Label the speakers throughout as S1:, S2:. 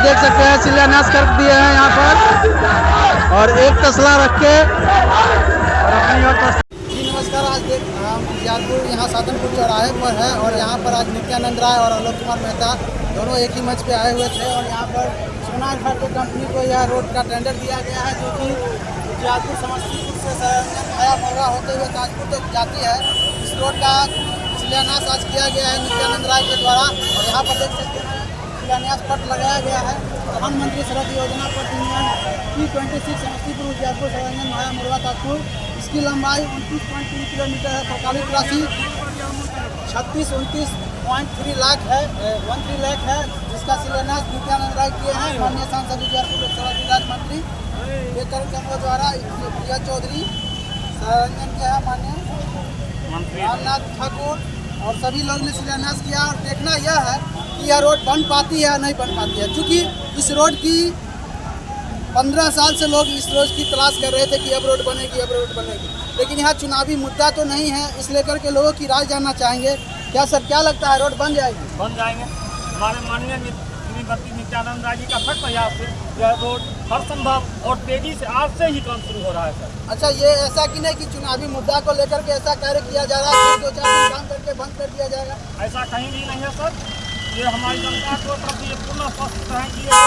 S1: देख सकते हैं शिलान्यास कर दिए हैं यहाँ पर, और एक तसला रख के और अपनी और जी नमस्कार। आज हम उजियारपुर यहाँ साधनपुर चौराहे पर है और यहाँ पर आज नित्यानंद राय और आलोक कुमार मेहता दोनों एक ही मंच पे आए हुए थे और यहाँ पर सोना इंफ्राटेक कंपनी को यह रोड का टेंडर दिया गया है, जो कि उजियारपुर समस्तीपुर से आया मोगा होते हुए ताजपुर तक जाती है। इस रोड का शिलान्यास आज किया गया है नित्यानंद राय के द्वारा और यहाँ पर देख सकते हैं शिलान्यास पट लगाया गया है। प्रधानमंत्री सड़क योजना पर P26 समस्तीपुर उजियारपुर सरंजन भाया मुरवा ताजपुर। इसकी लंबाई 29.3 किलोमीटर है। सरकारी राशि 36-29.3 लाख है, 13 लाख है, जिसका शिलान्यास नित्यानंद राय किए हैं। माननीय सांसद उजियारपुर लोकसभा विधायक मंत्री बेतर चंद्र द्वारा प्रिया चौधरी सरंजन के हैं, माननीय रामनाथ ठाकुर और सभी लोग ने शिलान्यास किया। और देखना यह है कि यह रोड बन पाती है या नहीं बन पाती है, क्योंकि इस रोड की 15 साल से लोग इस रोड की तलाश कर रहे थे कि अब रोड बनेगी, अब रोड बनेगी, लेकिन यहाँ चुनावी मुद्दा तो नहीं है। इस लेकर के लोगों की राय जानना चाहेंगे। क्या सर, क्या लगता है रोड बन जाएगी?
S2: बन जाएंगे। हमारे माननीय नित्यानंद राय जी का फट प्रयास से यह रोड हर संभव और तेजी से आज से ही काम शुरू हो रहा है सर।
S1: अच्छा, ये ऐसा कि नहीं कि चुनावी मुद्दा को लेकर के ऐसा कार्य किया जा रहा है, 2-4 दिन काम करके बंद कर दिया जाएगा?
S2: ऐसा कहीं भी नहीं है सर। ये हमारी जनता को प्रति पूर्ण स्पष्ट है कि ये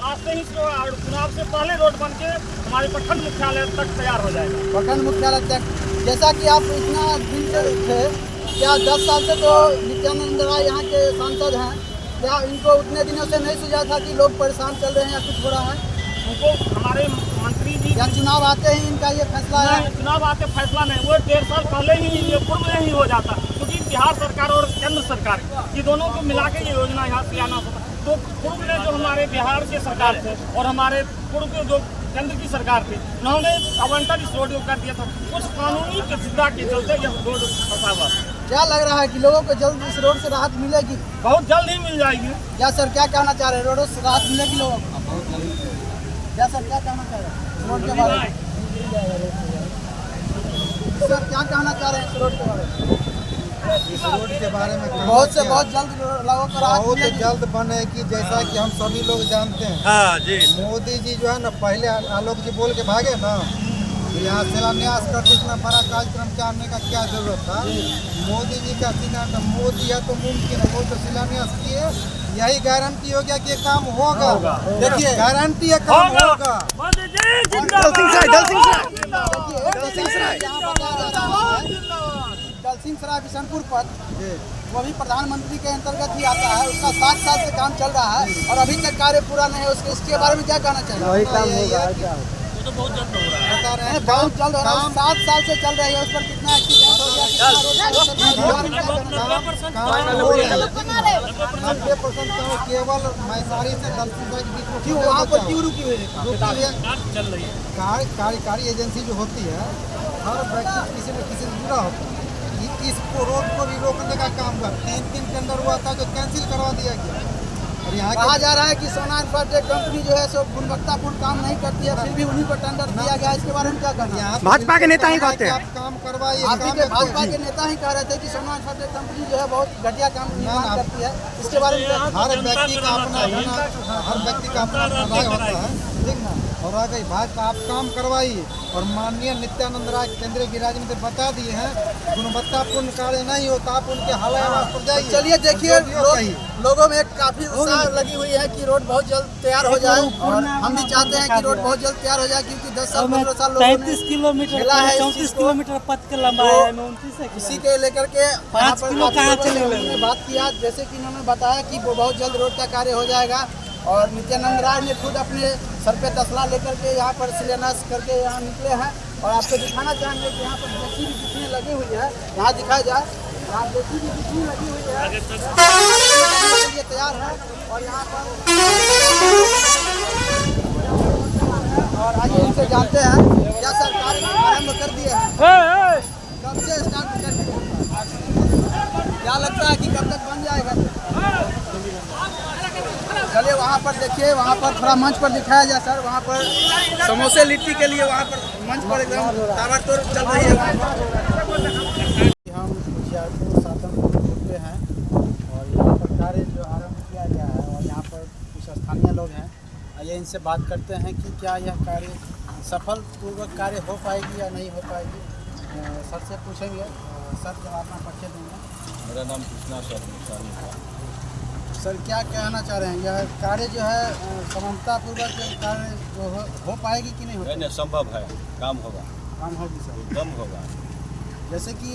S2: आज से ही चुनाव से पहले रोड बन के हमारे प्रखंड मुख्यालय तक तैयार हो जाएगा।
S1: प्रखंड मुख्यालय तक, जैसा कि आप इतना दिन से थे, क्या 10 साल से तो नित्यानंद राय यहाँ के सांसद हैं, क्या इनको उतने दिनों से नहीं सुझा था कि लोग परेशान चल रहे हैं या कुछ हो रहा है?
S2: उनको हमारे मंत्री जी
S1: या चुनाव आते ही इनका ये फैसला है?
S2: चुनाव आते फैसला नहीं, वो 1.5 साल पहले ही ये पूर्व में ही हो जाता, क्योंकि बिहार सरकार और केंद्र सरकार ये दोनों को मिला के ये योजना यहाँ से आना होता। तो पूर्व में जो हमारे बिहार के सरकार थे और हमारे पूर्व के जो केंद्र की सरकार थी, उन्होंने आवंटन इस रोड को कर दिया था। कुछ कानूनी पेचीदगी के चलते यह रोड फंसा हुआ।
S1: क्या लग रहा है कि लोगों को जल्द इस रोड से राहत मिलेगी?
S2: बहुत जल्द ही मिल जाएगी।
S1: क्या सर, क्या कहना चाह रहे हैं, रोड से राहत मिलेगी लोगों को? क्या सर, क्या कहना चाह रहे हैं रोड के बारे में? सर, क्या कहना चाह रहे हैं इस रोड के बारे में?
S3: इस रोड के बारे में
S1: बहुत जल्द लोगों को राहत
S3: बहुत
S1: मिलेगी।
S3: जल्द बनेगी। जैसा कि हम सभी लोग जानते हैं,
S2: हाँ जी,
S3: मोदी जी जो है ना, पहले आलोक जी बोल के भागे ना, तो यहाँ शिलान्यास करके इतना बड़ा कार्यक्रम करने का क्या जरूरत था? मोदी जी का सीना, मोदी है तो मुमकिन है, वो तो शिलान्यास किए, यही गारंटी हो गया कि ये काम होगा। देखिए, गारंटी है काम होगा।
S1: दलसिंहसराय बिशनपुर पथ वो भी प्रधानमंत्री के अंतर्गत ही आता है। उसका 7 साल से काम चल रहा है और अभी तक कार्य पूरा नहीं है। इसके बारे में क्या कहना चाहिए?
S3: वही काम होगा,
S2: तो बहुत जल्द हो रहा है।
S3: बता रहे हैं,
S1: बहुत जल्द हो रहा है। 7 साल से चल रही है, उस पर कितना एक्सीडेंट हो गया, कितना रोड
S3: 90% तो केवल मैसारी से दलसिंहसराय के बीच में
S1: क्यों वहाँ पर क्यों रुकी हुई है?
S2: चल रही है।
S3: कार्यकारी एजेंसी जो होती है, हर व्यक्ति किसी न किसी से जुड़ा होता है। इसको रोड को भी रोकने का काम हुआ, 3 टेंडर हुआ था जो कैंसिल करवा दिया गया। और यहाँ
S1: कहा जा रहा है कि सोना इंफ्राटेक कंपनी जो है सो गुणवत्तापूर्ण काम नहीं करती है, फिर भी उन्हीं को टेंडर दिया गया। इसके बारे में क्या कहना है?
S3: भाजपा के नेता ही कहते हैं आप काम करवाइए।
S1: भाजपा के नेता ही कह रहे थे कि सोना इंफ्राटेक कंपनी जो है बहुत घटिया काम निर्माण करती है। इसके बारे में
S3: हर व्यक्ति का अपना राय होता है, ठीक ना। और आ गई भाजपा, आप काम करवाइए। और माननीय नित्यानंद राय केंद्रीय गृह राज्य मंत्री बता दिए हैं, गुणवत्तापूर्ण कार्य नहीं होता, आप उनके हालात पर जाइए।
S1: चलिए देखिए, लोगों में काफी उत्साह लगी हुई है कि रोड बहुत जल्द तैयार हो जाए और हम भी चाहते हैं कि रोड बहुत जल्द तैयार हो जाए, क्योंकि 10 साल 15 साल
S4: 33 किलोमीटर 34 किलोमीटर पथ के लंबाई है, 29 है।
S1: इसी के लेकर के
S4: 5 किलो कहाँ चले हुए
S1: बात किया, जैसे कि उन्होंने बताया कि वो बहुत जल्द रोड का कार्य हो जाएगा। और नित्यानंद राय ने खुद अपने सर पे तसला लेकर के यहाँ पर शिलान्यास करके यहाँ निकले हैं। और आपको दिखाना चाहेंगे कि यहाँ पर जेसीबी भी कितनी लगी हुई है, यहाँ दिखाया जाए। यहाँ जेसीबी भी कितनी लगी हुई है, ये तैयार है। और यहाँ पर और आइए इनसे जानते हैं, क्या सरकार आरम्भ कर दिए हैं? कब से स्टार्ट कर दिए? क्या लगता है कि कब तक बन जाएगा? चलिए वहाँ पर देखिए, वहाँ पर थोड़ा मंच पर दिखाया जाए सर। वहाँ पर समोसे लिट्टी के लिए वहाँ पर मंच पर एकदम ताबड़तोड़ चल रही है। हम उजियारपुर साधनपुर हैं और यहाँ पर कार्य जो आरम्भ किया गया है और यहाँ पर कुछ स्थानीय लोग हैं आइए इनसे बात करते हैं कि क्या यह कार्य सफल पूर्वक कार्य हो पाएगी या नहीं हो पाएगी। सर से पूछेंगे, सर जब अपना परिचय देंगे।
S5: मेरा नाम कृष्णा सर।
S3: सर क्या कहना चाह रहे हैं, यह कार्य जो है समानतापूर्वक कार्य जो हो पाएगी कि नहीं हो पाएगी?
S5: संभव है, काम होगा,
S3: काम होगी सर,
S5: एकदम होगा।
S3: जैसे कि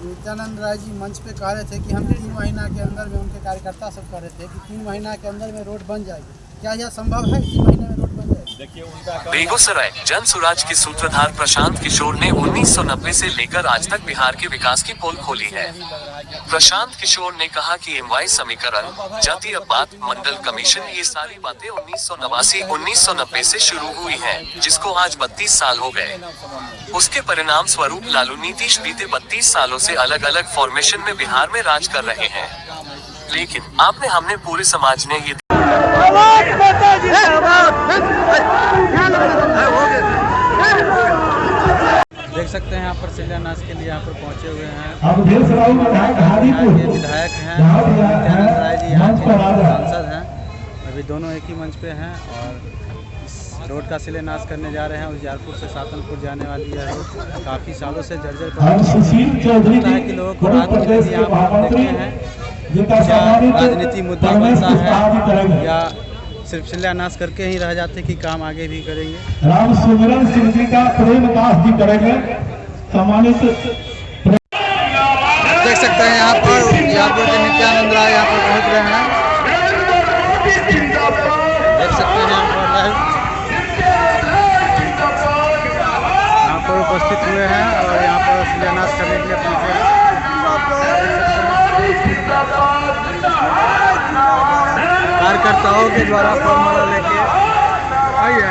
S3: नित्यानंद राय जी मंच पे कह रहे थे कि हम 3 महीना के अंदर में, उनके कार्यकर्ता सब कह रहे थे कि 3 महीना के अंदर में रोड बन जाएगी। क्या यह संभव है 3 महीने में रोड बन जाएगी?
S5: देखिए उनका
S6: बेगूसराय जन सुराज के सूत्रधार प्रशांत किशोर ने 1990 से लेकर आज तक बिहार के विकास की पोल खोली है। प्रशांत किशोर ने कहा कि एमवाई समीकरण, जातीय बात, मंडल कमीशन, ये सारी बातें 1989-1990 से शुरू हुई हैं, जिसको आज 32 साल हो गए। उसके परिणाम स्वरूप लालू नीतीश बीते 32 सालों से अलग अलग फॉर्मेशन में बिहार में राज कर रहे हैं। लेकिन हमने पूरे समाज ने ये
S1: देख सकते हैं यहाँ पर शिलान्यास के लिए यहाँ पर पहुँचे हुए हैं।
S7: अब देशराई विधायक हाजीपुर
S1: ये विधायक हैं नित्यानंद राय जी, यहाँ के सांसद हैं। अभी दोनों एक ही मंच पे हैं और इस रोड का शिलान्यास करने जा रहे हैं। उजियारपुर से सातनपुर जाने वाली यह रोड काफ़ी सालों से जर्जर
S7: हम सुशील चौधरी
S1: है कि लोगों को राहत मिलेगी। यहाँ पर आप देखते हैं क्या राजनीति मुद्दा बनता है या सिर्फ शिलान्यास करके ही रह जाते कि काम आगे भी करेंगे।
S7: राम सुमिरन सिंह जी का प्रेम दास जी करेंगे सम्मानित।
S1: देख सकते हैं यहाँ पर उजियारपुर के नित्यानंद राय यहाँ पर पहुँच रहे हैं। देख सकते हैं यहाँ पर उपस्थित हुए हैं और यहाँ पर शिलान्यास करने के लिए पहुँचे हैं। कार्यकर्ताओं के द्वारा फॉर्मूला लेके आइए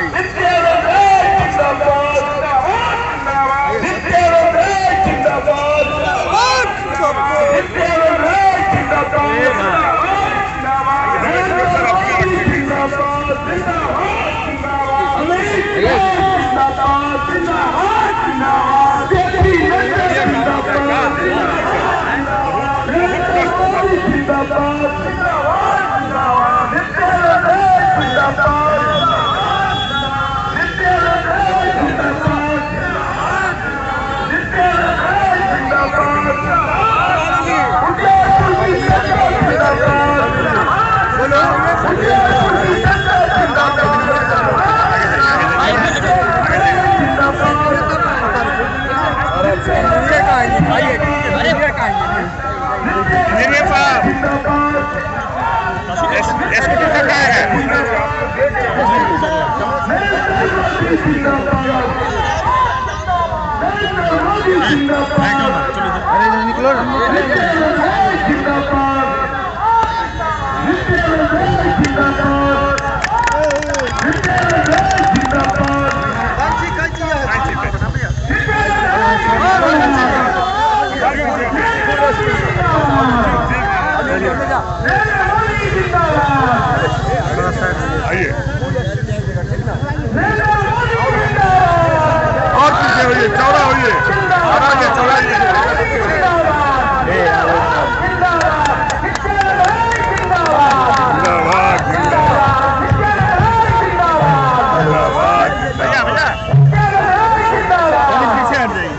S1: निकलो
S5: और पीछे होइए, चौड़ा होइए, आराम से चौड़ाइए। भैया भैया पीछे हट जाइए।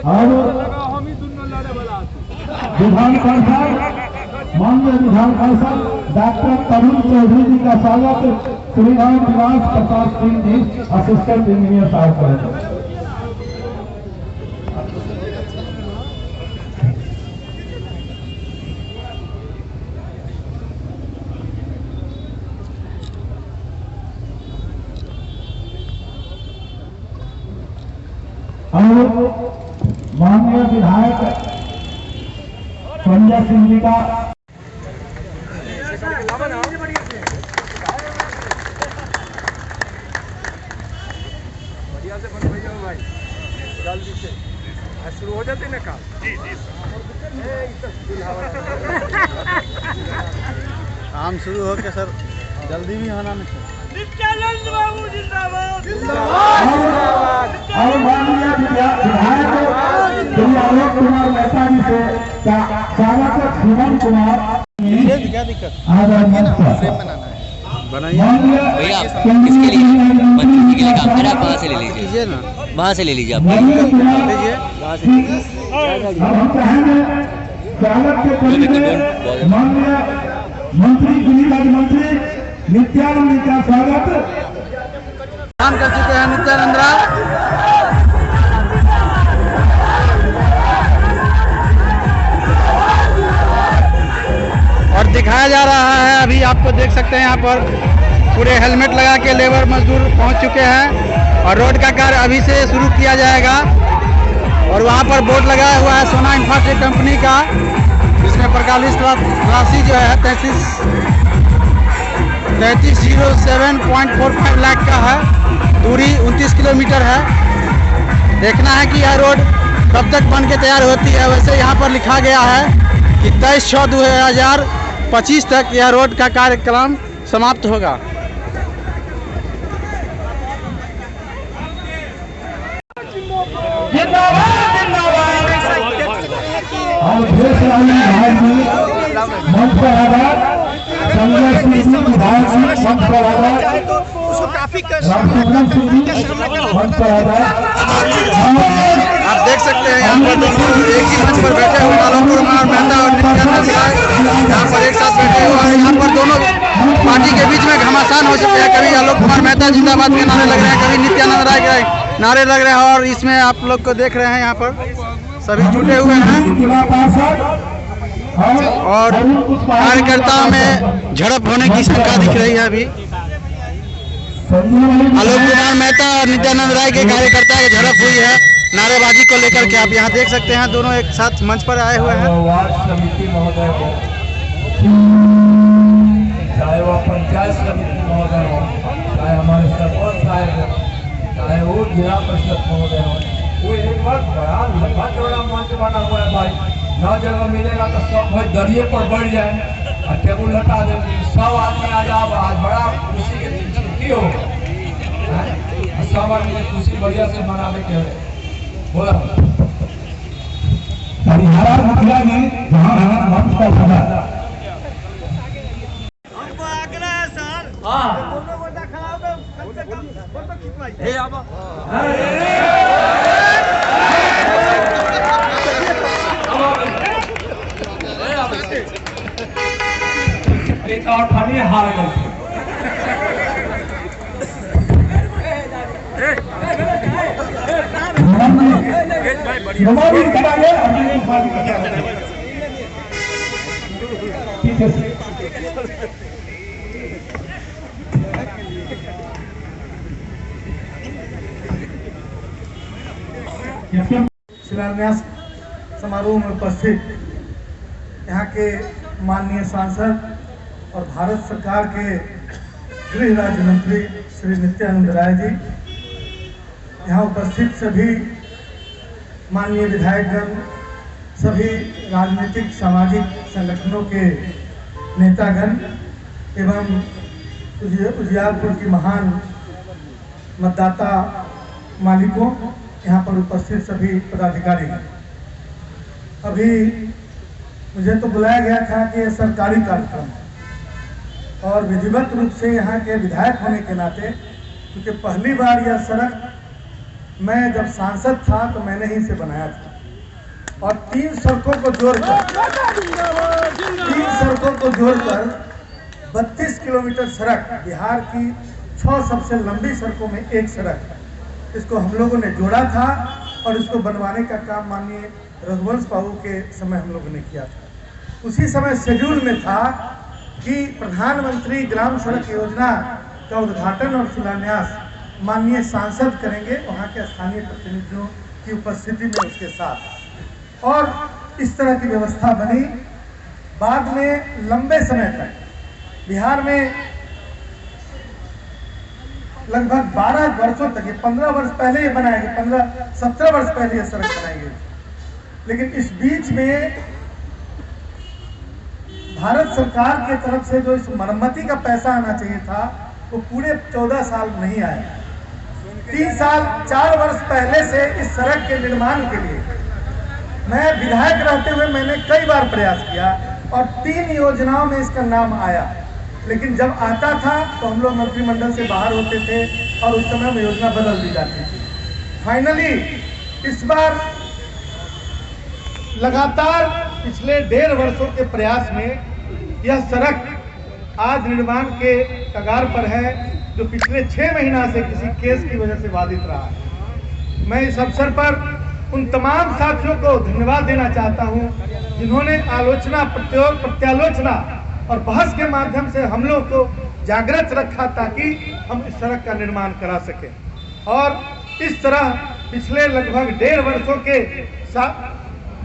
S7: और विधान पार्षद माननीय विधान पार्षद डॉक्टर तरुण चौधरी जी का स्वागत श्रीराम निवास प्रसाद सिंह जी असिस्टेंट इंजीनियर साहब करेंगे। और माननीय विधायक संजय सिंह जी का
S5: शुरू हो जाते ना काम। जी जी
S1: काम शुरू हो के सर जल्दी भी होना नहीं
S2: नित्यानंद बाबू जिंदाबाद।
S7: और माननीय विधायक श्री आलोक कुमार मेहता जी से स्वागत है सुमन कुमार।
S1: क्या दिक्कत
S7: फ्रेम
S1: बनाना है
S8: भैया किसके लिए मंत्री जी के लिए काम कर आप वहाँ से ले लीजिए,
S1: कीजिए ना,
S8: वहाँ से ले लीजिए आप।
S1: लीजिए वहाँ से
S7: हम कहेंगे स्वागत के तरीके माननीय मंत्री गृह राज्य मंत्री नित्यानंद का स्वागत
S1: काम कर चुके हैं नित्यानंद राय। और दिखाया जा रहा है, अभी आपको देख सकते हैं यहाँ पर पूरे हेलमेट लगा के लेबर मजदूर पहुंच चुके हैं और रोड का कार्य अभी से शुरू किया जाएगा। और वहाँ पर बोर्ड लगाया हुआ है सोना इंफ्रास्ट्रक्चर कंपनी का, जिसमें प्रकालित राशि जो है 3307.45 लाख का है, दूरी 29 किलोमीटर है। देखना है कि यह रोड कब तक बन के तैयार होती है। वैसे यहाँ पर लिखा गया है कि 23/6/2025 तक यह रोड का कार्यक्रम समाप्त होगा।
S7: और देश विधायक जी मंच पर आधार संजय सिंह जी विधायक जी मंच पर आधार रामचंद्रन सिंह जी मंच पर आधार।
S1: आप देख सकते हैं यहाँ पर दोनों एक ही मंच पर बैठे हुए आलोक कुमार मेहता और नित्यानंद राय यहाँ पर एक साथ बैठे हुए हैं। यहाँ पर दोनों पार्टी के बीच में घमासान हो चुके हैं। कभी आलोक कुमार मेहता जिंदाबाद के नारे लग रहे हैं, कभी नित्यानंद राय के नारे लग रहे हैं। और इसमें आप लोग को देख रहे हैं यहाँ पर सभी जुटे हुए हैं और कार्यकर्ताओं में झड़प होने की शंका दिख रही है। अभी आलोक कुमार मेहता और नित्यानंद राय के कार्यकर्ता की झड़प हुई है नारेबाजी को लेकर के। आप यहाँ देख सकते हैं दोनों एक साथ मंच पर आए हुए हैं।
S7: वार्ड समिति महोदय हो, चाहे वह पंचायत समिति महोदय हो, चाहे हमारे सरपंच साहब हो, चाहे वो जिला परिषद महोदय हो, वो एक बार बड़ा लंबा चौड़ा मंच बना हुआ है भाई। न जगह मिलेगा तो सब भाई दरिये पर बढ़ जाए और टेबुल हटा दे, सब आदमी आ जाओ। आज बड़ा खुशी के दिन छुट्टी हो, सब आदमी खुशी बढ़िया से मनाने के बोला हरिहरा मुखिया जी जहाँ मंच पर खड़ा।
S2: हमको आग्रह है सर, दोनों गोटा खड़ा होकर कम से कम फोटो खिंचवाइए।
S7: एक और थाने हार गए।
S3: शिलान्यास समारोह में उपस्थित यहाँ के माननीय सांसद और भारत सरकार के गृह राज्य मंत्री श्री नित्यानंद राय जी, यहाँ उपस्थित सभी माननीय विधायकगण, सभी राजनीतिक सामाजिक संगठनों के नेतागण एवं उजियारपुर की महान मतदाता मालिकों, यहाँ पर उपस्थित सभी पदाधिकारी। अभी मुझे तो बुलाया गया था कि यह सरकारी कार्यक्रम है और विधिवत रूप से यहाँ के विधायक होने के नाते, क्योंकि पहली बार यह सड़क मैं जब सांसद था तो मैंने ही से बनाया था और 3 सड़कों को जोड़कर 32 किलोमीटर सड़क, बिहार की 6 सबसे लंबी सड़कों में एक सड़क, इसको हम लोगों ने जोड़ा था और इसको बनवाने का काम माननीय रघुवंश बाबू के समय हम लोगों ने किया था। उसी समय शेड्यूल में था कि प्रधानमंत्री ग्राम सड़क योजना का उद्घाटन और शिलान्यास माननीय सांसद करेंगे, वहाँ के स्थानीय प्रतिनिधियों की उपस्थिति में उसके साथ, और इस तरह की व्यवस्था बनी। बाद में लंबे समय तक बिहार में लगभग 12 वर्षों तक, ये 15 वर्ष पहले ये बनाया गया, 15-17 वर्ष पहले ये सड़क बनाई गई, लेकिन इस बीच में भारत सरकार की तरफ से जो इस मरम्मती का पैसा आना चाहिए था वो पूरे 14 साल नहीं आया। 4 वर्ष पहले से इस सड़क के निर्माण के लिए मैं विधायक रहते हुए मैंने कई बार प्रयास किया और 3 योजनाओं में इसका नाम आया, लेकिन जब आता था तो हम लोग मंत्रिमंडल से बाहर होते थे और उस समय में योजना बदल दी जाती थी। फाइनली इस बार लगातार पिछले 1.5 वर्षों के प्रयास में यह सड़क आज निर्माण के कगार पर है, जो पिछले 6 महीना से किसी केस की वजह से बाधित रहा है। मैं इस अवसर पर उन तमाम साथियों को धन्यवाद देना चाहता हूं जिन्होंने आलोचना, प्रत्यालोचना और बहस के माध्यम से हम लोग को जागृत रखा ताकि हम इस सड़क का निर्माण करा सकें। और इस तरह पिछले लगभग 1.5 वर्षों के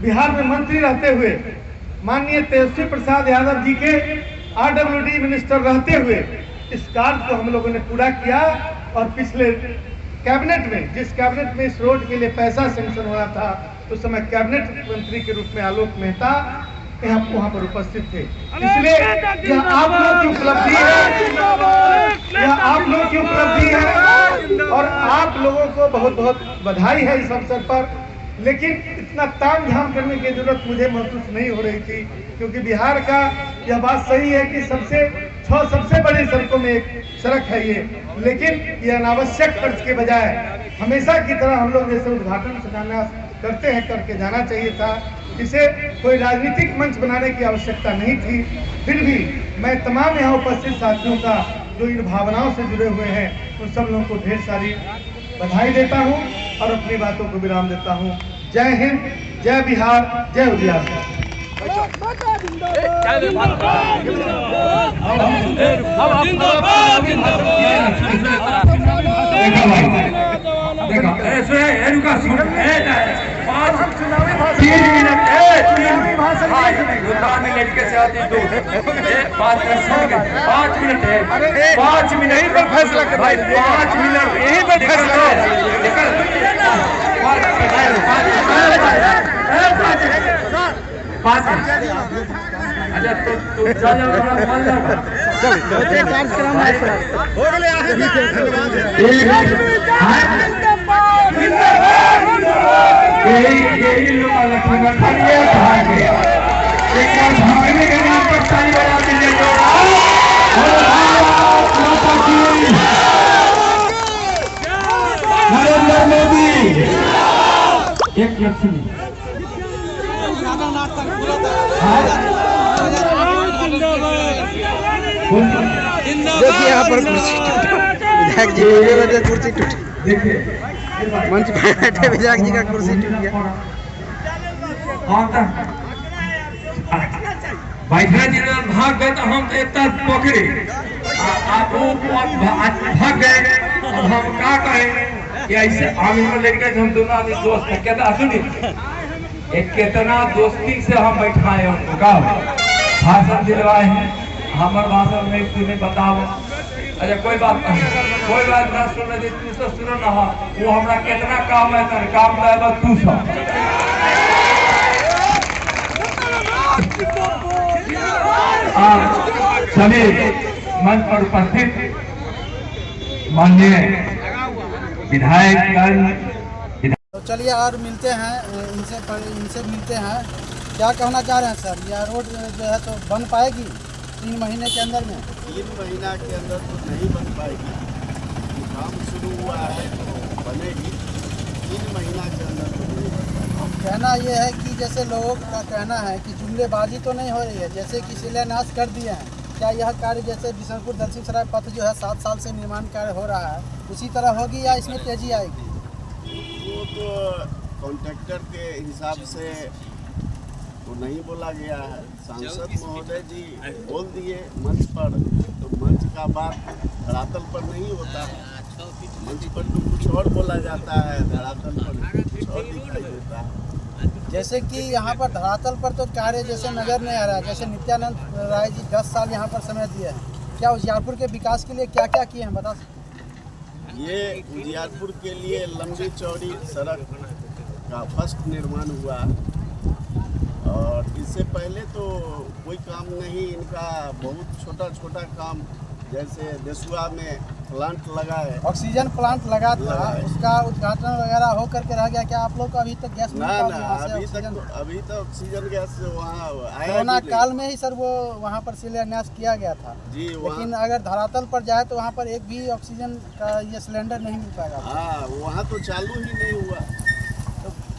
S3: बिहार में मंत्री रहते हुए माननीय तेजस्वी प्रसाद यादव जी के RWD मिनिस्टर रहते हुए इस कार्य को हम लोगों ने पूरा किया और पिछले कैबिनेट में, जिस कैबिनेट में इस रोड के लिए पैसा सैंक्शन हो रहा था, उस समय कैबिनेट मंत्री के रूप में आलोक मेहता वहाँ पर उपस्थित थे। इसलिए यह आप लोग की उपलब्धि है, यह आप लोग की उपलब्धि है और आप लोगों को बहुत बहुत बधाई है इस अवसर पर। लेकिन इतना ताम झाम करने की जरूरत मुझे महसूस नहीं हो रही थी, क्योंकि बिहार का यह बात सही है कि 6 सबसे बड़ी सड़कों में एक सड़क है ये, लेकिन ये अनावश्यक खर्च के बजाय हमेशा की तरह हम लोग जैसे उद्घाटन शिलान्यास करते हैं करके जाना चाहिए था। इसे कोई राजनीतिक मंच बनाने की आवश्यकता नहीं थी। फिर भी मैं तमाम यहाँ उपस्थित साथियों का जो इन भावनाओं से जुड़े हुए हैं उन सब लोगों को ढेर सारी बधाई देता हूँ और अपनी बातों को विराम देता हूँ। जय हिंद, जय बिहार, जय उजियार।
S7: नरेंद्र मोदी एक
S1: देखिए यहाँ पर कुर्सी विधायक जी की वजह कुर्सी टूटी, मंच पे बैठे विधायक जी का कुर्सी टूट गया।
S7: बैठे जी भाग गए तो हम इतना पकड़े आप भाग गए, अब हम क्या करें कि ऐसे आगे लेकर हम दोनों आदमी दोस्त है कहता सुनिए एक कितना दोस्ती से हम बैठाए उनको का भाषण दिलवाए हैं। हमारे भाषण में तुम्हें बताओ, अच्छा कोई बात ना सुन रही तू सब सुनो ना, वो हमारा कितना काम है तर काम है तू सब सभी मंच पर उपस्थित माननीय विधायक।
S1: तो चलिए और मिलते हैं इनसे मिलते हैं। क्या कहना चाह रहे हैं सर, यह रोड जो है तो बन पाएगी 3 महीने के अंदर में?
S9: 3 महीना के अंदर तो नहीं बन पाएगी, काम शुरू हुआ है तो बनेगी। 3 महीना के अंदर तो नहीं बन पाएगी।
S1: कहना ये है कि जैसे लोगों का कहना है कि जुमलेबाजी तो नहीं हो रही है, जैसे कि शिलान्यास कर दिए हैं, क्या यह कार्य जैसे बिशनपुर दक्षिण सराय पथ जो है 7 साल से निर्माण कार्य हो रहा है उसी तरह होगी या इसमें तेजी आएगी?
S9: वो तो कॉन्ट्रैक्टर के हिसाब से तो नहीं बोला गया है। सांसद महोदय जी बोल दिए मंच पर, तो मंच का बात धरातल पर नहीं होता है। मंच पर तो कुछ और बोला जाता है, धरातल पर कुछ और दिखाई देता है।
S1: जैसे कि यहाँ पर धरातल पर तो कार्य जैसे नजर नहीं आ रहा है, जैसे नित्यानंद राय जी 10 साल यहाँ पर समय दिए हैं, क्या उजियारपुर के विकास के लिए क्या क्या किए हैं बता सकते हैं?
S9: ये उजियारपुर के लिए लंबी चौड़ी सड़क का फर्स्ट निर्माण हुआ, और इससे पहले तो कोई काम नहीं इनका, बहुत छोटा छोटा काम, जैसे देसुआ में प्लांट लगा है,
S1: ऑक्सीजन प्लांट लगा था, उसका उद्घाटन वगैरह हो करके रह गया, क्या आप लोग को अभी तक गैस मिल पा रही है?
S9: अभी तक ऑक्सीजन गैस वहाँ आया
S1: कोरोना काल में ही सर वो वहाँ पर शिलान्यास किया गया था
S9: जी।
S1: लेकिन अगर धरातल पर जाए तो वहाँ पर एक भी ऑक्सीजन का ये सिलेंडर नहीं मिल पाएगा।
S9: हाँ, वहाँ तो चालू ही नहीं हुआ।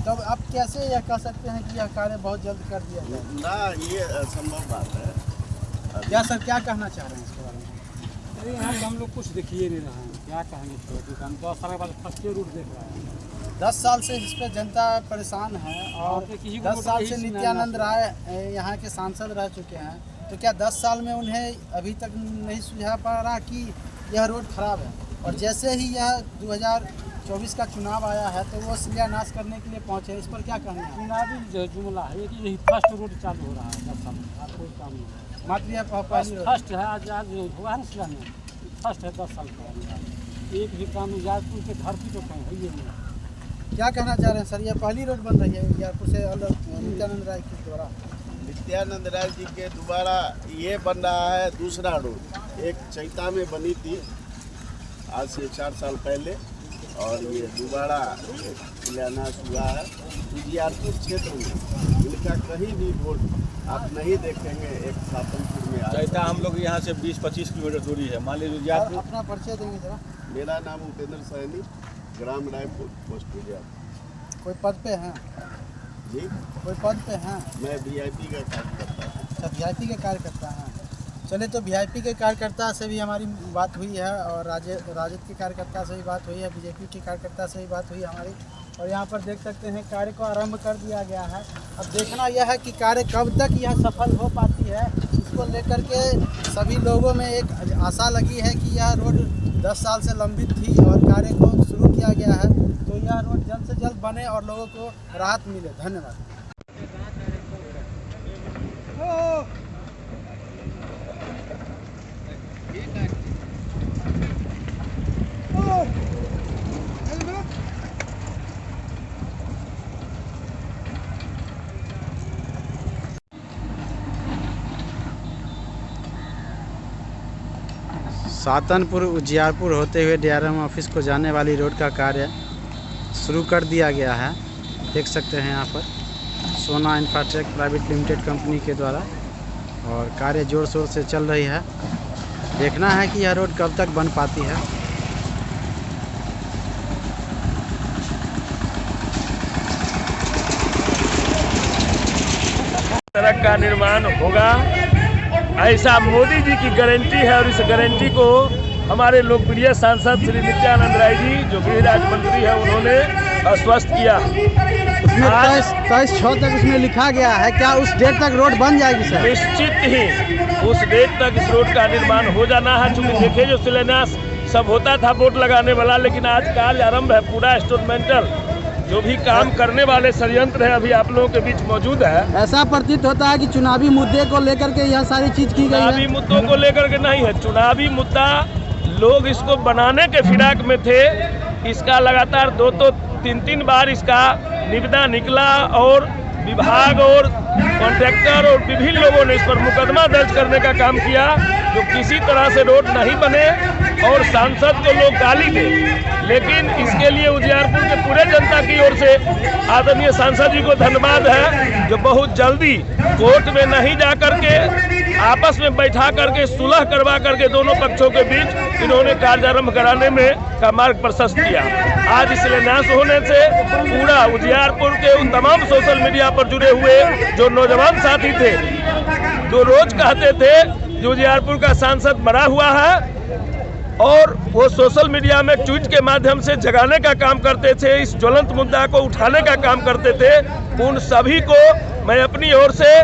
S1: तब आप कैसे यह कह सकते हैं कि यह कार्य बहुत जल्द कर दिया जाए?
S9: ना, ये असंभव बात है।
S1: क्या सर क्या कहना चाह रहे हैं इसके बारे में?
S4: अरे यहाँ हम लोग कुछ देखिए नहीं रहे हैं, क्या कहेंगे? हम 10 साल के बाद फर्स्ट रूट देख रहे हैं।
S1: 10 साल से इस पर जनता परेशान है और 10 साल से नित्यानंद राय यहाँ के सांसद रह चुके हैं, तो क्या 10 साल में उन्हें अभी तक नहीं सुझा पा रहा कि यह रोड खराब है? और जैसे ही यह 2024 का चुनाव आया है तो वो शिलान्यास करने के लिए पहुँचे, इस पर क्या कहना है?
S4: चुनावी जुमला है कि यही फर्स्ट रूट चालू हो रहा है 10 साल में, कोई काम नहीं है।
S1: मात्र यह पहली रोड
S4: फर्स्ट है, आज हुआ है शिलान्यास, फर्स्ट है 10 साल का। एक भी काम उजियारपुर के धरती तो कहीं है ही नहीं।
S1: क्या कहना चाह रहे हैं सर, यह पहली रोड बन रही है उजियारपुर से अलग नित्यानंद राय के द्वारा?
S9: नित्यानंद राय जी के दोबारा ये बन रहा है दूसरा रोड। एक चैता में बनी थी आज से 4 साल पहले, और ये दोबारा शिलान्यास हुआ है। उजियारपुर क्षेत्र में इनका कहीं भी वोट आप नहीं देखेंगे। एक सातनपुर में
S5: चैता हम लोग यहाँ से 20-25 किलोमीटर दूरी है। मान लीजिए उजियारपुर।
S1: अपना परिचय देंगे जरा।
S9: मेरा नाम उपेंद्र सैनी, ग्राम रायपुर, पोस्ट उजियारपुर।
S1: कोई पद पे हैं
S9: जी?
S1: कोई पद पे हैं?
S9: मैं VIP का कार्य करता हूँ।
S1: अच्छा, VIP के कार्यकर्ता हैं। चले, तो VIP के कार्यकर्ता से भी हमारी बात हुई है और राजद के कार्यकर्ता से भी बात हुई है, BJP के कार्यकर्ता से भी बात हुई हमारी, और यहाँ पर देख सकते हैं कार्य को आरंभ कर दिया गया है। अब देखना यह है कि कार्य कब तक यह सफल हो पाती है, इसको लेकर के सभी लोगों में एक आशा लगी है कि यह रोड 10 साल से लंबित थी और कार्य को शुरू किया गया है, तो यह रोड जल्द से जल्द बने और लोगों को राहत मिले। धन्यवाद। सातनपुर उजियारपुर होते हुए DRM ऑफिस को जाने वाली रोड का कार्य शुरू कर दिया गया है। देख सकते हैं यहाँ पर सोना इंफ्राटेक प्राइवेट लिमिटेड कंपनी के द्वारा, और कार्य जोर शोर से चल रही है। देखना है कि यह रोड कब तक बन पाती है।
S2: सड़क का निर्माण होगा, ऐसा मोदी जी की गारंटी है, और इस गारंटी को हमारे लोकप्रिय सांसद श्री नित्यानंद राय जी जो गृह राज्य मंत्री है उन्होंने आश्वस्त किया।
S1: उसमें 23/6 तक उसमें लिखा गया है, क्या उस डेट तक रोड बन जाएगी सर?
S2: निश्चित ही उस डेट तक इस रोड का निर्माण हो जाना है। चूँकि देखिए जो शिलान्यास सब होता था वोट लगाने वाला, लेकिन आज कार्य आरंभ है, पूरा इंस्ट्रूमेंटल जो भी काम करने वाले संयंत्र है अभी आप लोगों के बीच मौजूद है।
S1: ऐसा प्रतीत होता है कि चुनावी मुद्दे को लेकर के यह सारी चीज की गई है।
S2: चुनावी मुद्दों को लेकर के नहीं है, चुनावी मुद्दा लोग इसको बनाने के फिराक में थे। इसका लगातार 2-3 बार इसका निविदा निकला, और विभाग और कॉन्ट्रैक्टर और विभिन्न लोगों ने इस पर मुकदमा दर्ज करने का काम किया, जो किसी तरह से रोड नहीं बने और सांसद को लोग गाली दे। लेकिन इसके लिए उजियारपुर के पूरे जनता की ओर से आदरणीय सांसद जी को धन्यवाद है, जो बहुत जल्दी कोर्ट में नहीं जा करके आपस में बैठा करके सुलह करवा करके दोनों पक्षों के बीच इन्होंने कार्यारंभ कराने में का मार्ग प्रशस्त किया।
S5: आज शिलान्यास होने से पूरा उजियारपुर के उन तमाम सोशल मीडिया पर जुड़े हुए जो नौजवान साथी थे, जो रोज कहते थे कि उजियारपुर का सांसद मरा हुआ है, और वो सोशल मीडिया में ट्वीट के माध्यम से जगाने का काम करते थे, इस ज्वलंत मुद्दा को उठाने का काम करते थे, उन सभी को मैं अपनी ओर से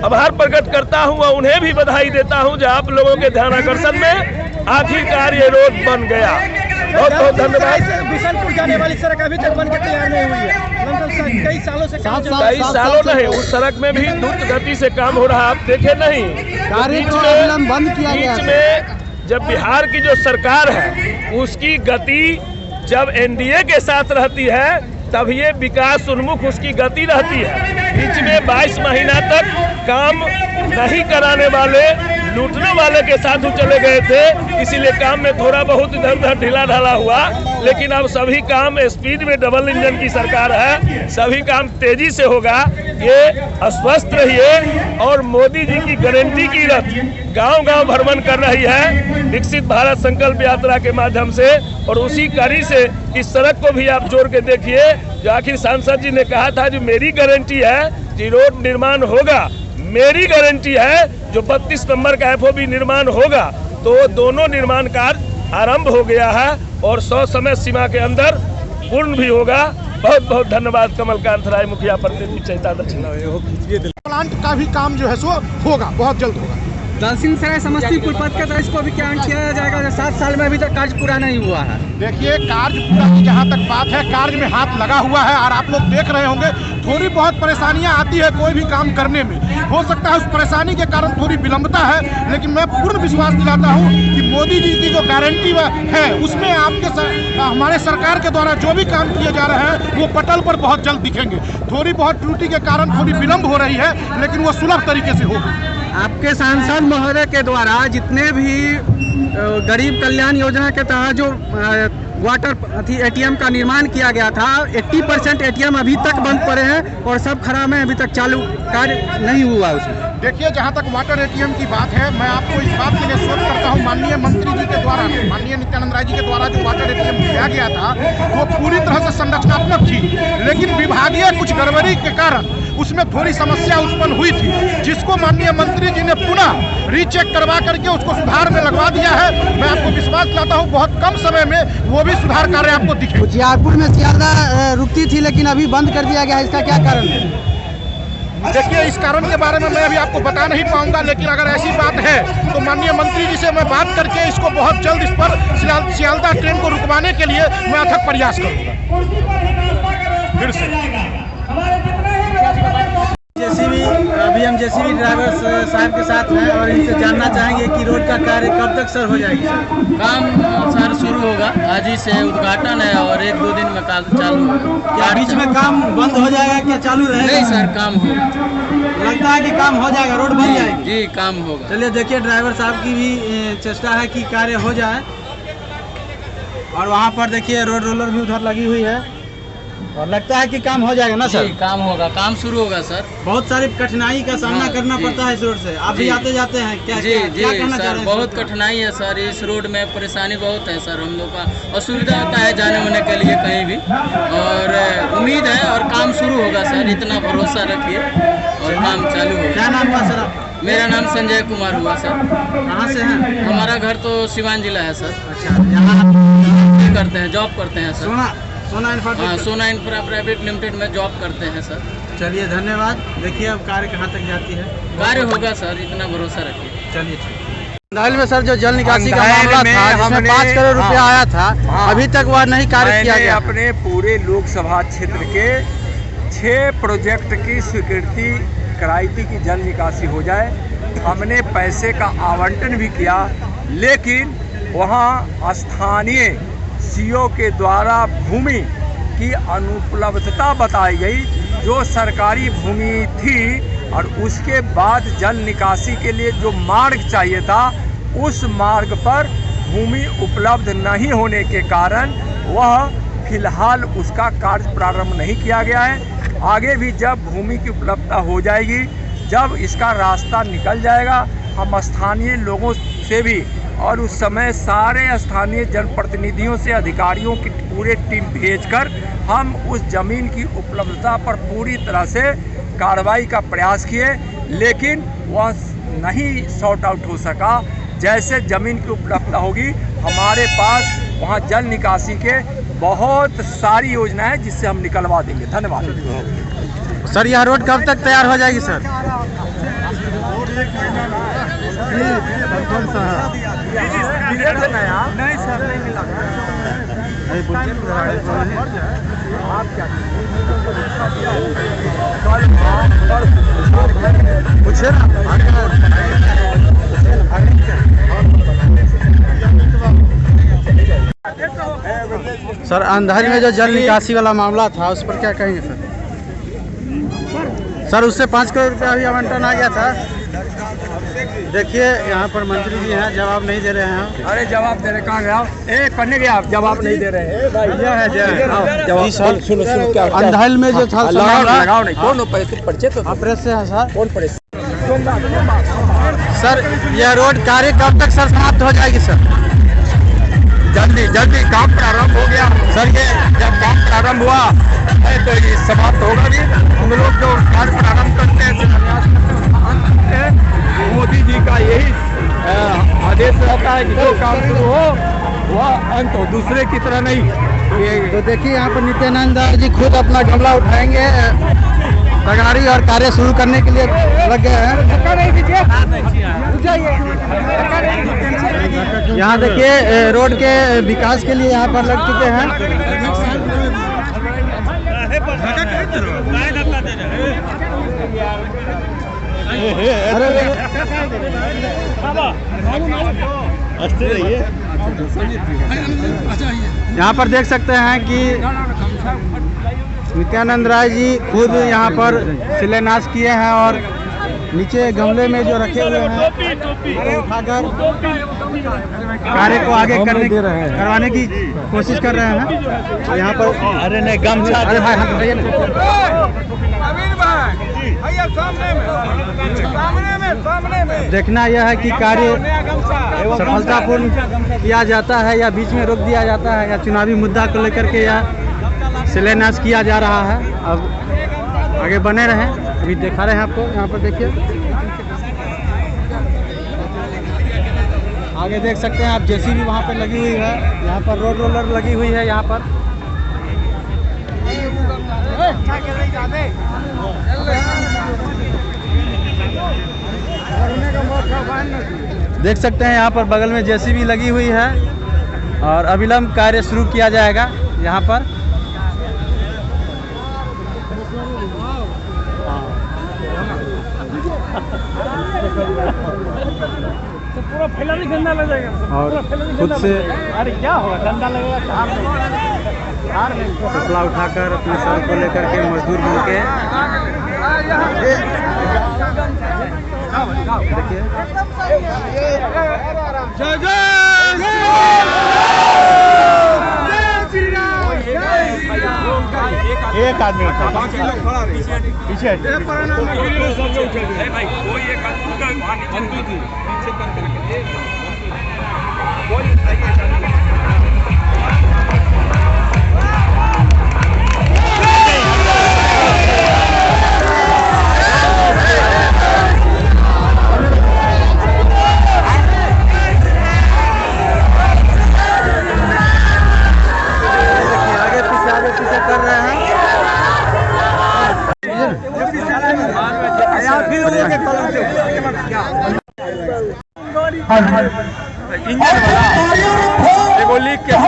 S5: आभार प्रकट करता हूं और उन्हें भी बधाई देता हूं जो आप लोगों के ध्यान आकर्षण में आखिरकार ये रोड बन गया। बहुत बहुत धन्यवाद।
S1: बिशनपुर जाने वाली सड़क अभी तक बनकर तैयार नहीं हुई है, कई सालों से
S5: कई सालों नहीं, उस सड़क में भी द्रुत गति से काम हो रहा, आप देखे नहीं।
S1: बंद किया गया
S5: बीच में जब बिहार की जो सरकार है उसकी गति जब एनडीए के साथ रहती है तब ये विकास उन्मुख उसकी गति रहती है। बीच में 22 महीना तक काम नहीं कराने वाले, लूटने वाले के साथ चले गए थे, इसीलिए काम में थोड़ा बहुत इधर उधर ढीला ढाला हुआ, लेकिन अब सभी काम स्पीड में, डबल इंजन की सरकार है, सभी काम तेजी से होगा। ये आश्वस्त रहिए। और मोदी जी की गारंटी की रथ गांव-गांव भ्रमण कर रही है विकसित भारत संकल्प यात्रा के माध्यम से, और उसी कड़ी से इस सड़क को भी आप जोड़ के देखिए। जो आखिर सांसद जी ने कहा था जो मेरी गारंटी है कि रोड निर्माण होगा, मेरी गारंटी है जो 32 नंबर का FOB निर्माण होगा, तो दोनों निर्माण कार्य आरंभ हो गया है और 100 समय सीमा के अंदर पूर्ण भी होगा। बहुत बहुत धन्यवाद। कमलकांत राय, मुखिया प्रतिनिधि चैता दक्षिण।
S1: प्लांट का भी काम जो है सो होगा, बहुत जल्द होगा। दलसिंह सराय समस्तीपुर पथ का इसको भी क्या किया जाएगा? 7 साल में अभी तक कार्य पूरा नहीं हुआ है।
S10: देखिए, कार्य पूरा की जहाँ तक बात है, कार्य में हाथ लगा हुआ है और आप लोग देख रहे होंगे थोड़ी बहुत परेशानियां आती है कोई भी काम करने में। हो सकता है उस परेशानी के कारण थोड़ी विलंबता है, लेकिन मैं पूर्ण विश्वास दिलाता हूं कि मोदी जी की जो गारंटी है उसमें हमारे सरकार के द्वारा जो भी काम किए जा रहे हैं वो पटल पर बहुत जल्द दिखेंगे। थोड़ी बहुत त्रुटि के कारण थोड़ी विलम्ब हो रही है, लेकिन वो सुलभ तरीके से होगी।
S1: आपके सांसद महोदय के द्वारा जितने भी गरीब कल्याण योजना के तहत जो वाटर ATM का निर्माण किया गया था, 80% ATM अभी तक बंद पड़े हैं और सब खराब है, अभी तक चालू कार्य नहीं हुआ उसमें।
S10: देखिए, जहाँ तक वाटर ATM की बात है, मैं आपको इस बात के लिए शोध करता हूँ, माननीय मंत्री जी के द्वारा, माननीय नित्यानंद राय जी के द्वारा जो वाटर ATM दिया गया था वो पूरी तरह से संरचनात्मक थी, लेकिन विभागीय कुछ गड़बड़ी के कारण उसमें थोड़ी समस्या उत्पन्न हुई थी, जिसको माननीय मंत्री जी ने पुनः रीचेक करवा करके उसको सुधार में लगवा दिया है। मैं आपको विश्वास दिलाता हूँ बहुत कम समय में वो भी सुधार कार्य आपको दिखेगा।
S1: उजियारपुर में ज्यादा रुकती थी, लेकिन अभी बंद कर दिया गया है, इसका क्या कारण है?
S10: देखिए, इस कारण के बारे में मैं अभी आपको बता नहीं पाऊंगा, लेकिन अगर ऐसी बात है तो माननीय मंत्री जी से मैं बात करके इसको बहुत जल्द इस पर सियालदह ट्रेन को रुकवाने के लिए मैं अथक प्रयास करूंगा। फिर से
S1: अभी हम JCB ड्राइवर साहब के साथ हैं और इनसे जानना चाहेंगे कि रोड का कार्य कब तक सर हो जाएगी?
S8: काम सर शुरू होगा, आज ही से उद्घाटन है और 1-2 दिन में काम चालू होगा।
S1: क्या बीच में काम बंद हो जाएगा, क्या चालू रहेगा?
S8: नहीं सर, काम होगा।
S1: लगता है कि काम हो जाएगा, रोड बन जाएगी।
S8: जी, काम होगा।
S1: चलिए देखिए, ड्राइवर साहब की भी चेष्टा है कि कार्य हो जाए। और वहाँ पर देखिए रोड रोलर भी उधर लगी हुई है और लगता है कि काम हो जाएगा ना सर?
S8: जी, काम होगा, काम शुरू होगा सर।
S1: बहुत सारी कठिनाई का सामना करना पड़ता है इस रोड से, आप भी आते जाते हैं क्या?
S8: जी
S1: क्या कहना चाह
S8: सर,
S1: रहे हैं?
S8: बहुत कठिनाई है सर, इस रोड में परेशानी बहुत है सर, हम लोग का असुविधा होता है जाने आने के लिए कहीं भी, और उम्मीद है और काम शुरू होगा सर, इतना भरोसा रखिए और काम चालू होगा।
S1: क्या नाम हुआ सर आपका?
S8: मेरा नाम संजय कुमार हुआ सर।
S1: कहाँ से हैं?
S8: हमारा घर तो सिवान जिला है सर।
S1: अच्छा, यहाँ
S8: करते हैं, जॉब करते हैं सर।
S1: सोना इंफ्रा?
S8: हाँ, सोना इंफ्रा प्राइवेट लिमिटेड में जॉब करते हैं सर।
S1: चलिए धन्यवाद। देखिए अब कार्य कहाँ तक जाती है।
S8: कार्य होगा सर, इतना भरोसा रखिए।
S1: चलिए दाल में सर जो जल निकासी का मामला था जिसमें 5 करोड़ रुपया आया था, अभी तक वह नहीं कार्य किया गया।
S11: अपने पूरे लोकसभा क्षेत्र के 6 प्रोजेक्ट की स्वीकृति कराई थी कि जल निकासी हो जाए। हमने पैसे का आवंटन भी किया, लेकिन वहाँ स्थानीय CO के द्वारा भूमि की अनुपलब्धता बताई गई, जो सरकारी भूमि थी, और उसके बाद जल निकासी के लिए जो मार्ग चाहिए था उस मार्ग पर भूमि उपलब्ध नहीं होने के कारण वह फिलहाल उसका कार्य प्रारंभ नहीं किया गया है। आगे भी जब भूमि की उपलब्धता हो जाएगी, जब इसका रास्ता निकल जाएगा, हम स्थानीय लोगों से भी और उस समय सारे स्थानीय जनप्रतिनिधियों से अधिकारियों की पूरी टीम भेजकर हम उस जमीन की उपलब्धता पर पूरी तरह से कार्रवाई का प्रयास किए, लेकिन वह नहीं सॉर्ट आउट हो सका। जैसे जमीन की उपलब्धता होगी, हमारे पास वहाँ जल निकासी के बहुत सारी योजनाएं हैं जिससे हम निकलवा देंगे। धन्यवाद।
S1: सर यह रोड कब तक तैयार हो जाएगी सर? कौन सा नहीं सर, नहीं मिला। सर अंधेरी में जो जल निकासी वाला मामला था उस पर क्या कहेंगे सर? सर उससे 5 करोड़ रुपया अभी आवंटन आ गया था। देखिए यहाँ पर मंत्री जी हैं, जवाब नहीं दे रहे हैं।
S11: अरे जवाब दे रहे, कहाँ गया? कन्ने गया, आप जवाब नहीं दे रहे हैं।
S1: अंधेरी में जो था
S11: लगाओ नहीं, कौन पैसे पर्चे तो
S1: प्रेस से है सर।
S11: कौन प्रेस?
S1: सर यह रोड कार्य कब तक सर समाप्त हो जाएगी सर?
S11: जल्दी काम प्रारंभ हो गया सर। ये जब काम प्रारंभ हुआ है तो ये समाप्त होगा भी। हम लोग जो कार्य प्रारंभ करते हैं, मोदी जी का यही आदेश रहता है कि जो काम शुरू हो वह अंत हो, दूसरे की तरह नहीं।
S1: तो देखिए यहाँ पर नित्यानंद जी खुद अपना गमला उठाएंगे, तैयारी और कार्य शुरू करने के लिए लग गए हैं। यहाँ देखिए रोड के विकास के लिए यहाँ पर लग चुके हैं। यहाँ पर देख सकते हैं कि नित्यानंद राय जी खुद यहाँ पर शिलान्यास किए हैं और नीचे गमले में जो रखे हुए हैं उठाकर कार्य को आगे करवाने की कोशिश कर रहे हैं। यहाँ पर अरे नहीं गमछा, अरे भाई देखना यह है कि कार्य सफलतापूर्ण किया जाता है या बीच में रोक दिया जाता है या चुनावी मुद्दा को लेकर के या शिलान्यास किया जा रहा है। अब आगे बने रहें, अभी दिखा रहे हैं आपको। यहाँ पर देखिए आगे देख सकते हैं आप, जेसीबी वहाँ पर लगी हुई है, यहाँ पर रोड रोलर लगी हुई है। यहाँ पर देख सकते हैं यहाँ पर बगल में जेसीबी लगी हुई है और अविलंब कार्य शुरू किया जाएगा यहाँ पर।
S2: तो पूरा फैला भी गंदा लग जाएगा
S1: और खुद से
S2: अरे क्या होगा, गंदा लगेगा।
S1: तसला उठाकर अपने सर को लेकर के मजदूर बन के एक आदमी पीछे
S11: इंजन वाला लीक के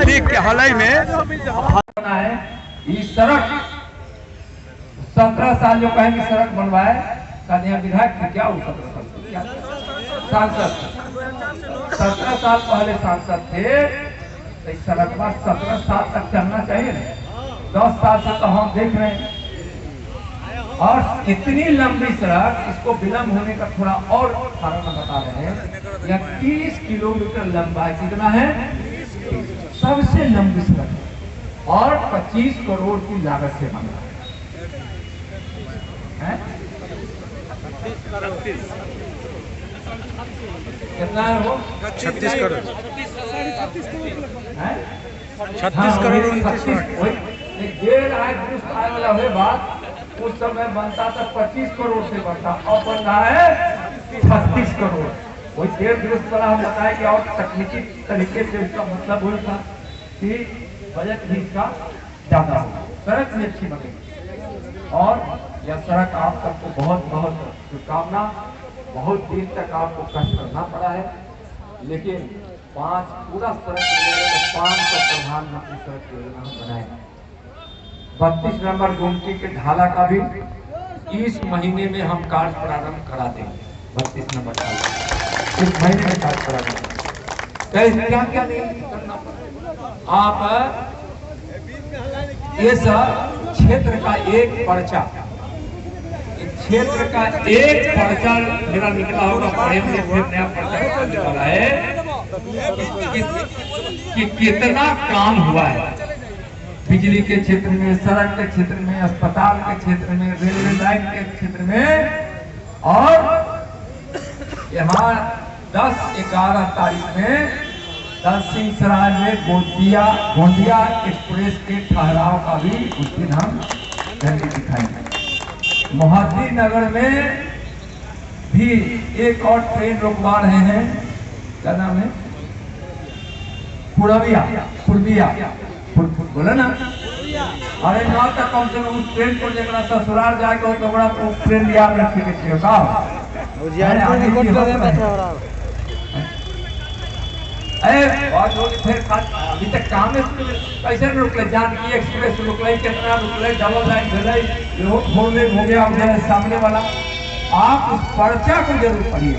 S11: लीक के हलाई में
S7: ये सड़क 17 साल जो कहेंगे सड़क बनवाए, शायद यहाँ विधायक थे क्या हो सकता, सांसद 17 साल पहले सांसद थे, तो इस सड़क पर 17 साल तक चलना चाहिए। 10 साल से तो हम देख रहे हैं, और इतनी लंबी सड़क, इसको विलंब होने का थोड़ा और कारण बता रहे हैं। यह 30 किलोमीटर लंबा है, कितना है? सबसे लंबी सड़क। और 25 करोड़ की लागत से बना है। कितना है वो?
S10: 36 करोड़।
S7: 36 करोड़ 29 लाख। डेढ़ आय वाला हुए बात उस समय बनता था 25 करोड़ से बनता, अब बन रहा है 36 करोड़। वही डेढ़ दुरुस्त वाला हम बताएंगे और तकनीकी तरीके से उसका मतलब हुआ था कि बजट भी इसका ज्यादा होगा, सड़क भी अच्छी बनेगी। और यह सड़क आप सबको बहुत बहुत शुभकामना। बहुत दिन तक आपको कष्ट करना पड़ा है, लेकिन पूरा सड़क योजना 500 प्रधानमंत्री सड़क योजना हम बनाएंगे। 32 नंबर गुमटी के ढाला का भी इस महीने में हम कार्य प्रारंभ करा देंगे। 32 नंबर ढाला इस महीने में कार्य प्रारंभ। क्या क्या नहीं करना पड़ा आप ये सब क्षेत्र का एक पर्चा, क्षेत्र का एक पर्चा मेरा निकला होगा, पढ़े में फिर नया पर्चा निकला है कि कितना काम हुआ है बिजली के क्षेत्र में, सड़क के क्षेत्र में, अस्पताल के क्षेत्र में, रेलवे लाइन के क्षेत्र में। और यहाँ 10-11 तारीख में दलसिंहसराय में गोंदिया एक्सप्रेस के ठहराव का भी उस दिन हम झंडी दिखाएंगे। मोहद्दी नगर में भी एक और ट्रेन रुकवा रहे हैं, क्या नाम है? पूर्विया बोला ना। अरे ना तक कम से कम उस ट्रेन को देखना, ससुराल जाके तो बड़ा ट्रेन याद रखे के चाहिए का अभी तक काम कैसे रुकले? जानकी एक्सप्रेस रुकले, कितना रुकले, डबल लाइन भेले, फोर लेन हो गया सामने वाला। आप उस पर्चा को जरूर पढ़िए,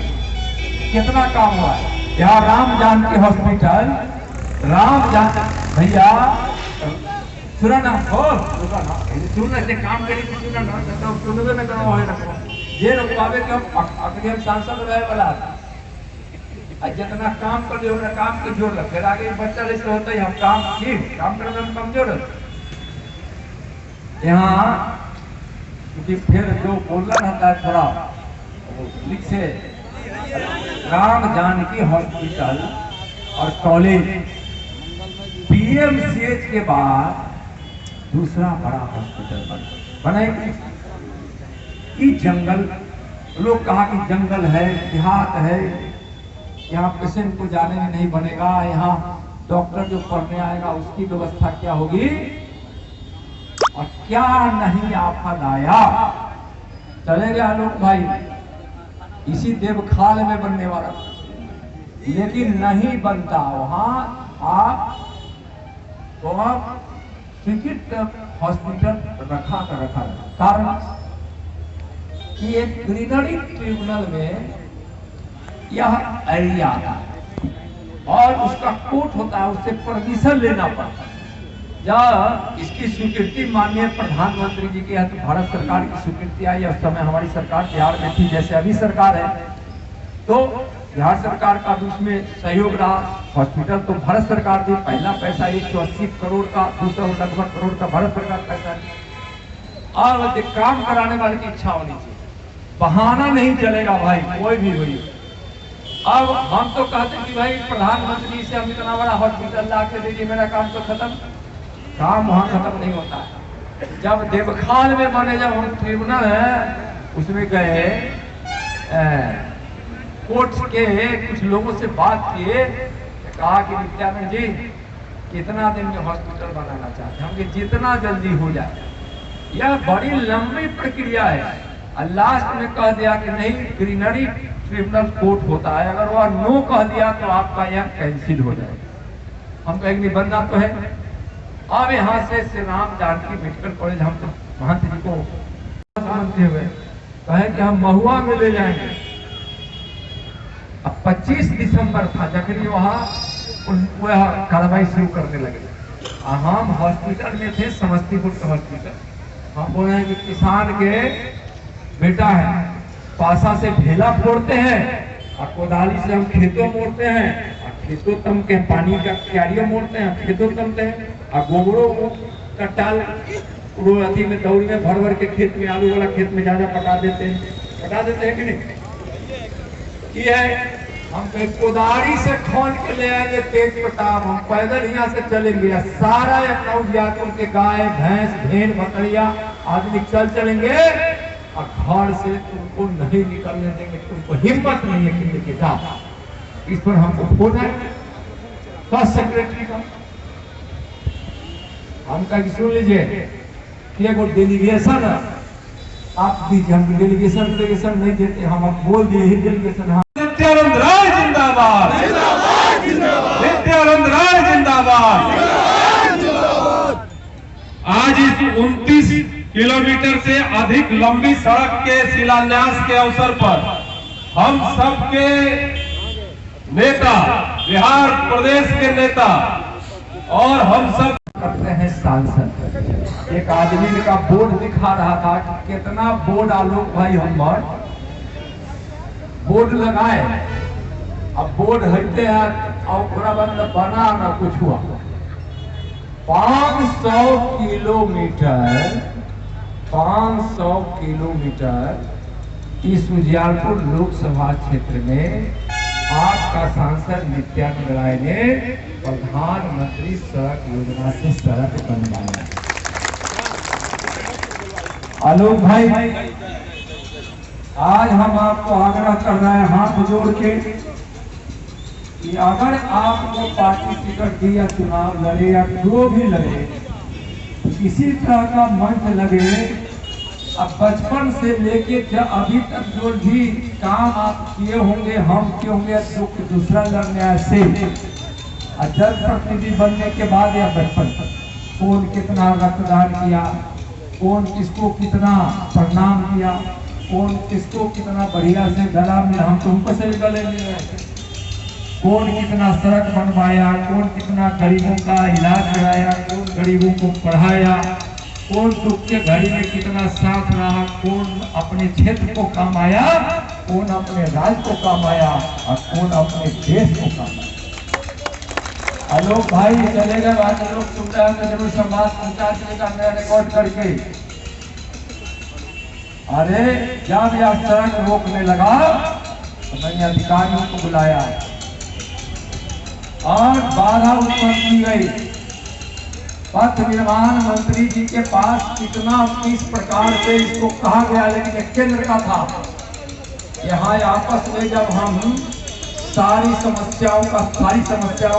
S7: कितना काम हुआ है। यहाँ राम जानकी हॉस्पिटल, भैया सुना ना हो सुनने से काम करी सुना ना सुनबे में करो है रखो ये रुकवावे के हम सांसद रहे वाला जितना काम कर दे उतना काम के जोर लग, फिर आगे बच्चा जैसे होता है हम काम करने में कमजोर है। यहाँ क्योंकि फिर जो बोलना रहता है थोड़ा लिख से राम जानकी हॉस्पिटल और कॉलेज पीएमसीएच के बाद दूसरा बड़ा हॉस्पिटल बनेगा। ये जंगल, लोग कहा कि जंगल है, देहात है, यहाँ पेशेंट को जाने में नहीं बनेगा, यहाँ डॉक्टर जो पढ़ने आएगा उसकी व्यवस्था क्या होगी और क्या नहीं आफत आया। चले गया लोग भाई इसी देवखाल में बनने वाला, लेकिन नहीं बनता वहां आप तो आप टिकट हॉस्पिटल रखा कारण कि एक ग्रीनरी ट्रिब्यूनल में यह एरिया था और उसका कोर्ट होता है, उससे परमिशन लेना पड़ता है। जब इसकी स्वीकृति माननीय प्रधानमंत्री जी के यहाँ तो भारत सरकार की स्वीकृति आई, उस समय हमारी सरकार बिहार में थी जैसे अभी सरकार है, तो बिहार सरकार का भी उसमें सहयोग रहा। हॉस्पिटल तो भारत सरकार दी, पहला पैसा 180 करोड़ का, दूसरा लगभग करोड़ का भारत सरकार पैसा है। अब काम कराने वाले की इच्छा होनी चाहिए, बहाना नहीं चलेगा भाई कोई भी हुई। अब हम तो कहते कि भाई प्रधानमंत्री से हम इतना बड़ा हॉस्पिटल ला के दीजिए, मेरा काम तो खत्म। काम वहाँ खत्म नहीं होता है। जब देवखाल में बने, जब हम ट्रिब्यूनल है उसमें गए, कोर्ट के कुछ लोगों से बात किए, कहा कि नित्यानंद जी कितना दिन में हॉस्पिटल बनाना चाहते हैं, हम जितना जल्दी हो जाए। यह बड़ी लंबी प्रक्रिया है और लास्ट में कह दिया कि नहीं, ग्रीनरी ट्रिब्यूनल कोर्ट होता है, अगर वह नो कह दिया तो आपका यह कैंसिल हो जाएगा। हम कहेंगे बनना तो है। अब यहाँ से श्री राम जानकी मेडिकल कॉलेज हम तो महंत जी को मानते हुए कहे कि हम महुआ में ले जाएंगे। अब 25 दिसंबर था, जखनी वहाँ कार्रवाई शुरू करने लगे। हम हॉस्पिटल में थे, समस्तीपुर का हॉस्पिटल। हम बोले हैं कि किसान के बेटा है, पासा से ढेला फोड़ते हैं और कोदाली से हम खेतों मोड़ते हैं और खेतों तम के पानी का क्यारियों मोड़ते हैं, खेतों तमते हैं। और गोबरों का टाल वो अथी में दौड़ी में भर भर के खेत में, आलू वाला खेत में ज्यादा पटा देते हैं कि नहीं। ये है हम कोदारी से खोल के ले आएंगे तेज प्रताप, हम पैदल यहाँ से चलेंगे, सारा उजियारपुर के गाय भैंस भेड़ बकरिया आदमी चलेंगे और घर से तुमको नहीं निकलने देंगे, तुमको हिम्मत नहीं है कि लेके जाओ। इस पर हमको फोन है फर्स्ट सेक्रेटरी का, हम कहा सुन लीजिए कि वो डेलीगेशन आप दीजिए, हम डेलीगेशन नहीं देते, हम आप बोल दिए ही डेलीगेशन। नित्यानंद राय जिंदाबाद, नित्यानंद राय जिंदाबाद। आज इस 29 किलोमीटर से अधिक लंबी सड़क के शिलान्यास के अवसर पर हम सबके नेता, बिहार प्रदेश के नेता और हम सब करते हैं सांसद। एक आदमी का बोर्ड दिखा रहा था कि कितना बोर्ड आलोक भाई हम बोर्ड लगाए, अब बोर्ड हटते हैं और बना ना कुछ हुआ। 500 किलोमीटर इस उजियारपुर लोकसभा क्षेत्र में आपका सांसद नित्यानंद राय ने प्रधानमंत्री सड़क योजना से सड़क बनवाई। आलोक भाई, आज हम आपको आग्रह कर रहे हैं हाथ जोड़ के कि अगर आपको पार्टी टिकट दी या चुनाव लड़े या जो भी लगे, किसी तरह का मंच लगे, अब बचपन से लेके अभी तक जो भी काम आप किए होंगे, हम किए होंगे, तो दूसरा लड़ने ऐसे जनप्रतिनिधि बनने के बाद या बचपन कौन कितना रक्तदान किया, कौन किसको कितना प्रणाम किया, कौन किसको कितना बढ़िया से गला में, हम तुमको से गले मिले, कौन कितना सड़क बनवाया, कौन कितना गरीबों का इलाज कराया, कौन गरीबों को पढ़ाया, कौन दुख के घड़ी में कितना साथ रहा, कौन अपने क्षेत्र को काम आया, कौन अपने राज्य को काम आया और कौन अपने देश को काम आया। आलोक भाई चलेगा, बात लोग सुनता है तो जरूर संवाद पहुंचा देगा, मैं रिकॉर्ड करके। अरे जब यह सड़क रोकने लगा तो मैंने अधिकारियों को बुलाया और बाधा उत्पन्न की गई। पथ निर्माण मंत्री जी के पास कितना किस प्रकार से इसको कहा गया, लेकिन केंद्र का था। यहाँ आपस में जब हम सारी समस्याओं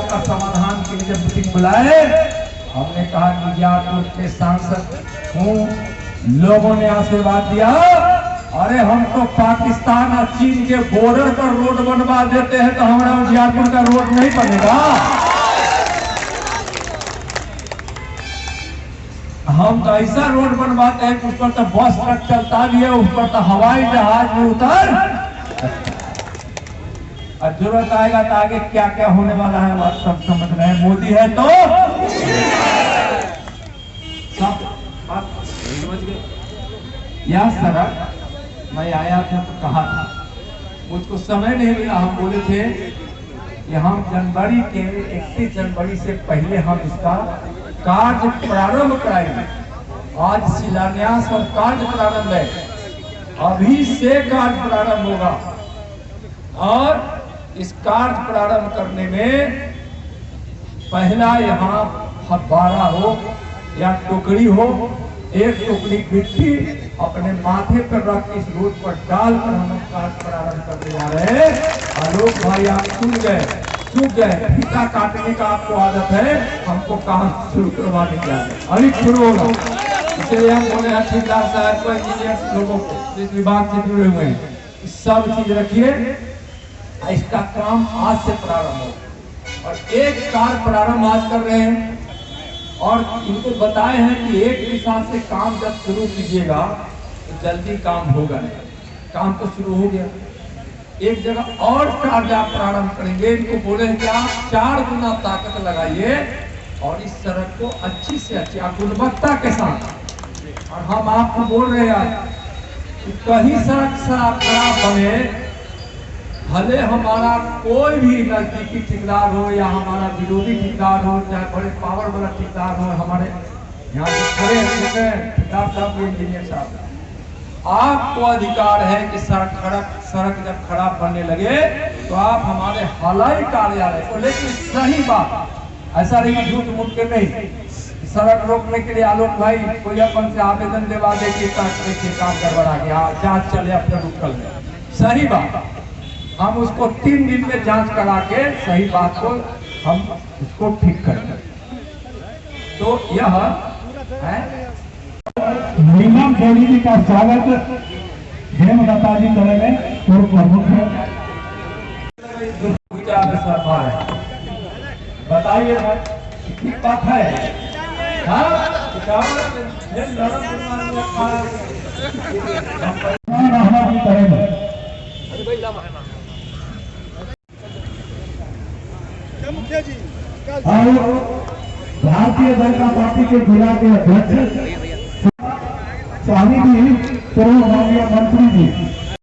S7: का समाधान के लिए जब मीटिंग बुलाए, हमने कहा कि उजियारपुर के सांसद हूँ, लोगों ने आशीर्वाद दिया, अरे हम तो पाकिस्तान और चीन के बॉर्डर पर रोड बनवा देते हैं तो हमारा उजियारपुर का रोड नहीं बनेगा। हम तो ऐसा रोड बनवाते हैं कि उस पर तो बस ट्रक चलता भी है, उस पर तो हवाई जहाज में उतर, और जरूरत आएगा तो आगे क्या क्या होने वाला है आप सब समझ रहे हैं। मोदी है तो सब बात समझ गए। यह सड़क मैं आया था तो कहा था, मुझको समय नहीं मिला, हम बोले थे कि हम जनवरी के 31 जनवरी से पहले हम इसका कार्य प्रारंभ कराएंगे। आज शिलान्यास और कार्य प्रारंभ है, अभी से कार्य प्रारंभ होगा और इस कार्य प्रारंभ करने में पहला यहाँ फव्वारा हो या टोकरी हो, एक टोकरी मिट्टी अपने माथे पर रख इस रोड पर डालकर हम कार्य प्रारंभ करने जा रहे हैं। आलोक भाई आप चूक गए, फीता काटने का आपको आदत है, हमको काम शुरू करवाने की आदत अभी शुरू होगा। इसलिए हम बोले हैं ठेकेदार साहब को, इंजीनियर लोगों को, इस विभाग से जुड़े हुए हैं, सब चीज रखिए, इसका काम आज से प्रारंभ हो। और एक कार्य प्रारंभ आज कर रहे हैं और इनको बताए हैं कि एक दिशा से काम जब शुरू कीजिएगा तो जल्दी काम होगा नहीं। काम तो शुरू हो गया, एक जगह और कार्य आप प्रारंभ करेंगे। इनको बोले कि आप 4 गुना ताकत लगाइए और इस सड़क को अच्छी से अच्छी गुणवत्ता के साथ। और हम आपको बोल रहे हैं कि कहीं सड़क खराब बने भले हमारा कोई भी नजदीकी ठेकेदार हो या हमारा विरोधी ठेकेदार हो, चाहे बड़े पावर वाला ठेकेदार हो, हमारे यहाँ से खड़े ठेकेदार साहब, इंजीनियर साहब, आपको अधिकार है कि सड़क जब खराब बनने लगे तो आप हमारे हालाई कार्यालय को, लेकिन सही बात ऐसा नहीं झूठ मूठ के नहीं, सड़क रोकने के लिए आलोक भाई कोई अपन से आवेदन देवा दे कि काम गड़बड़ा गया, जांच चले अपने रुकल में, सही बात, हम उसको 3 दिन में जांच करा के सही बात को हम उसको ठीक करते। तो यह है
S12: नीलम देवी जी का स्वागत हेमलता जी करेंगे, पूर्व प्रमुख है।
S7: बताइए ठीक बात है।
S12: और भारतीय जनता पार्टी के जिला के अध्यक्ष स्वामी जी, पूर्व माननीय मंत्री जी,